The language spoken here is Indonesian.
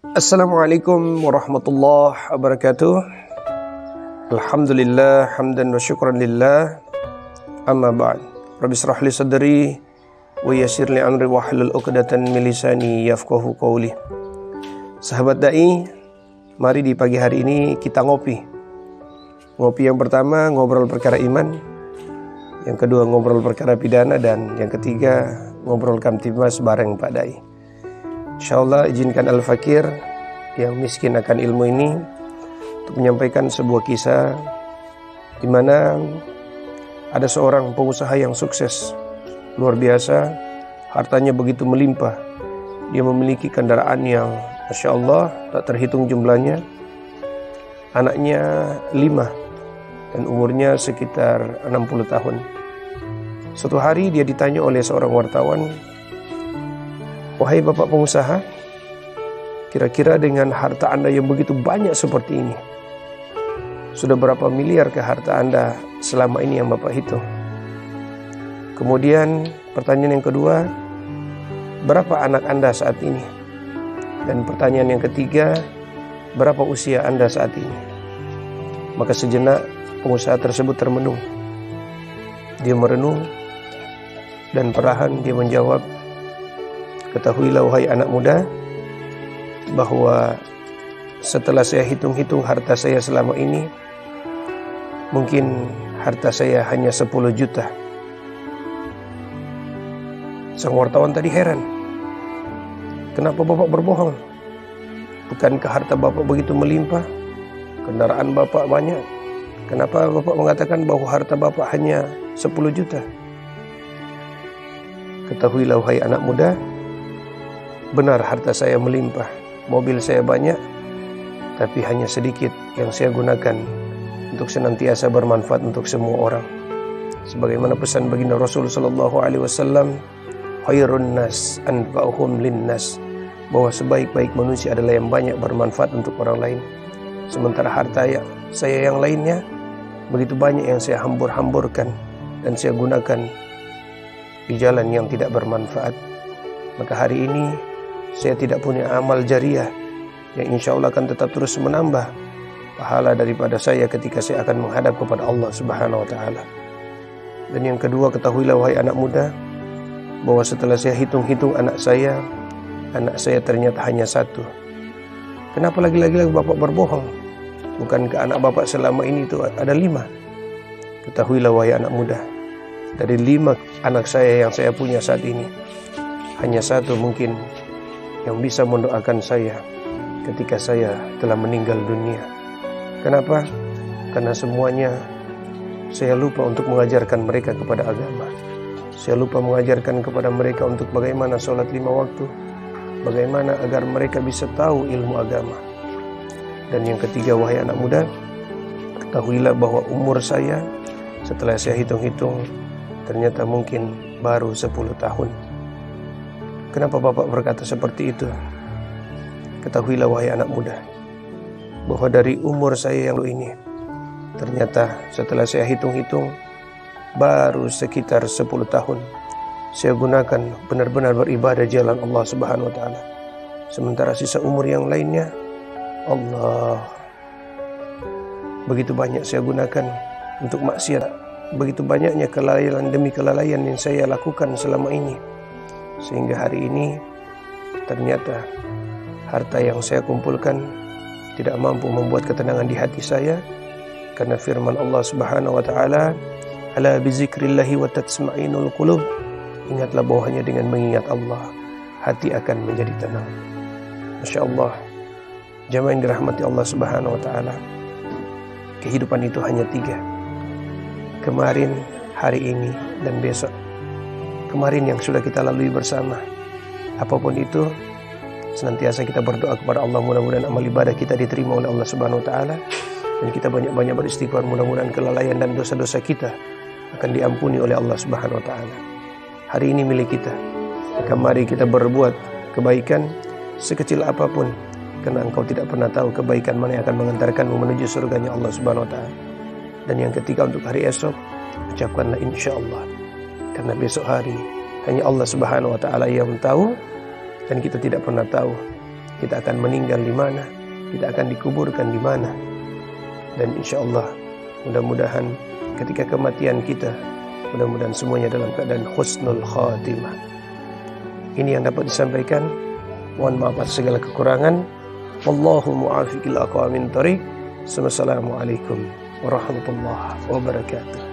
Assalamualaikum warahmatullahi wabarakatuh. Alhamdulillah hamdan wa syukran lillah. Amma ba'd. Rabbi israh li sadri wa yassir li amri wahlul 'uqdatan min lisani yafqahu qawli. Sahabat dai, mari di pagi hari ini kita ngopi. Ngopi yang pertama ngobrol perkara iman, yang kedua ngobrol perkara pidana, dan yang ketiga ngobrol kamtibmas bareng Pak Dai. InsyaAllah izinkan Al-Fakir yang miskin akan ilmu ini untuk menyampaikan sebuah kisah di mana ada seorang pengusaha yang sukses luar biasa, hartanya begitu melimpah. Dia memiliki kendaraan yang Masya Allah tak terhitung jumlahnya. Anaknya 5 dan umurnya sekitar 60 tahun. Suatu hari dia ditanya oleh seorang wartawan, "Wahai Bapak pengusaha, kira-kira dengan harta Anda yang begitu banyak seperti ini, sudah berapa miliar ke harta Anda selama ini yang Bapak hitung?" Kemudian pertanyaan yang kedua, "Berapa anak Anda saat ini?" Dan pertanyaan yang ketiga, "Berapa usia Anda saat ini?" Maka sejenak pengusaha tersebut termenung. Dia merenung dan perlahan dia menjawab, "Ketahuilah wahai anak muda, bahwa setelah saya hitung-hitung harta saya selama ini, mungkin harta saya hanya 10 juta. Sang wartawan tadi heran. "Kenapa Bapak berbohong? Bukankah harta Bapak begitu melimpah? Kendaraan Bapak banyak. Kenapa Bapak mengatakan bahwa harta Bapak hanya 10 juta? Ketahuilah wahai anak muda, benar harta saya melimpah, mobil saya banyak, tapi hanya sedikit yang saya gunakan untuk senantiasa bermanfaat untuk semua orang. Sebagaimana pesan baginda Rasul sallallahu alaihi wasallam, khairun nas anfa'uhum linnas, bahwa sebaik-baik manusia adalah yang banyak bermanfaat untuk orang lain. Sementara harta saya yang lainnya begitu banyak yang saya hambur-hamburkan dan saya gunakan di jalan yang tidak bermanfaat. Maka hari ini saya tidak punya amal jariah yang insya Allah akan tetap terus menambah pahala daripada saya ketika saya akan menghadap kepada Allah Subhanahu wa Ta'ala. Dan yang kedua, ketahuilah wahai anak muda, bahwa setelah saya hitung-hitung anak saya ternyata hanya 1. Kenapa lagi-lagi Bapak berbohong? Bukankah anak Bapak selama ini itu ada 5? Ketahuilah wahai anak muda, dari 5 anak saya yang saya punya saat ini, hanya 1 mungkin yang bisa mendoakan saya ketika saya telah meninggal dunia. Kenapa? Karena semuanya saya lupa untuk mengajarkan mereka kepada agama. Saya lupa mengajarkan kepada mereka untuk bagaimana sholat 5 waktu, bagaimana agar mereka bisa tahu ilmu agama. Dan yang ketiga, wahai anak muda, ketahuilah bahwa umur saya setelah saya hitung-hitung ternyata mungkin baru 10 tahun. Kenapa Bapak berkata seperti itu? Ketahuilah wahai anak muda, bahwa dari umur saya yang ini, ternyata setelah saya hitung-hitung baru sekitar 10 tahun saya gunakan benar-benar beribadah jalan Allah Subhanahu wa Ta'ala. Sementara sisa umur yang lainnya, Allah, begitu banyak saya gunakan untuk maksiat. Begitu banyaknya kelalaian demi kelalaian yang saya lakukan selama ini, sehingga hari ini ternyata harta yang saya kumpulkan tidak mampu membuat ketenangan di hati saya. Karena firman Allah Subhanahu wa Ta'ala, "Ala bizikrillahi wa tatsma'inul qulub." Ingatlah bahwa hanya dengan mengingat Allah hati akan menjadi tenang. Masya Allah, jamaah yang dirahmati Allah Subhanahu wa Ta'ala, kehidupan itu hanya 3. Kemarin, hari ini, dan besok. Kemarin yang sudah kita lalui bersama. Apapun itu, senantiasa kita berdoa kepada Allah, mudah-mudahan amal ibadah kita diterima oleh Allah Subhanahu wa Ta'ala, dan kita banyak-banyak beristighfar, mudah-mudahan kelalaian dan dosa-dosa kita akan diampuni oleh Allah Subhanahu wa Ta'ala. Hari ini milik kita. Maka mari kita berbuat kebaikan sekecil apapun, karena engkau tidak pernah tahu kebaikan mana yang akan mengantarkanmu menuju surganya Allah Subhanahu wa Ta'ala. Dan yang ketiga, untuk hari esok, ucapkanlah insyaallah, karena besok hari hanya Allah Subhanahu wa Ta'ala yang tahu, dan kita tidak pernah tahu kita akan meninggal di mana, kita akan dikuburkan di mana. Dan insya Allah mudah-mudahan ketika kematian kita, mudah-mudahan semuanya dalam keadaan husnul khatimah. Ini yang dapat disampaikan. Mohon maaf atas segala kekurangan. Wallahu muwaffiq ila aqwamit thoriq. Wassalamualaikum warahmatullahi wabarakatuh.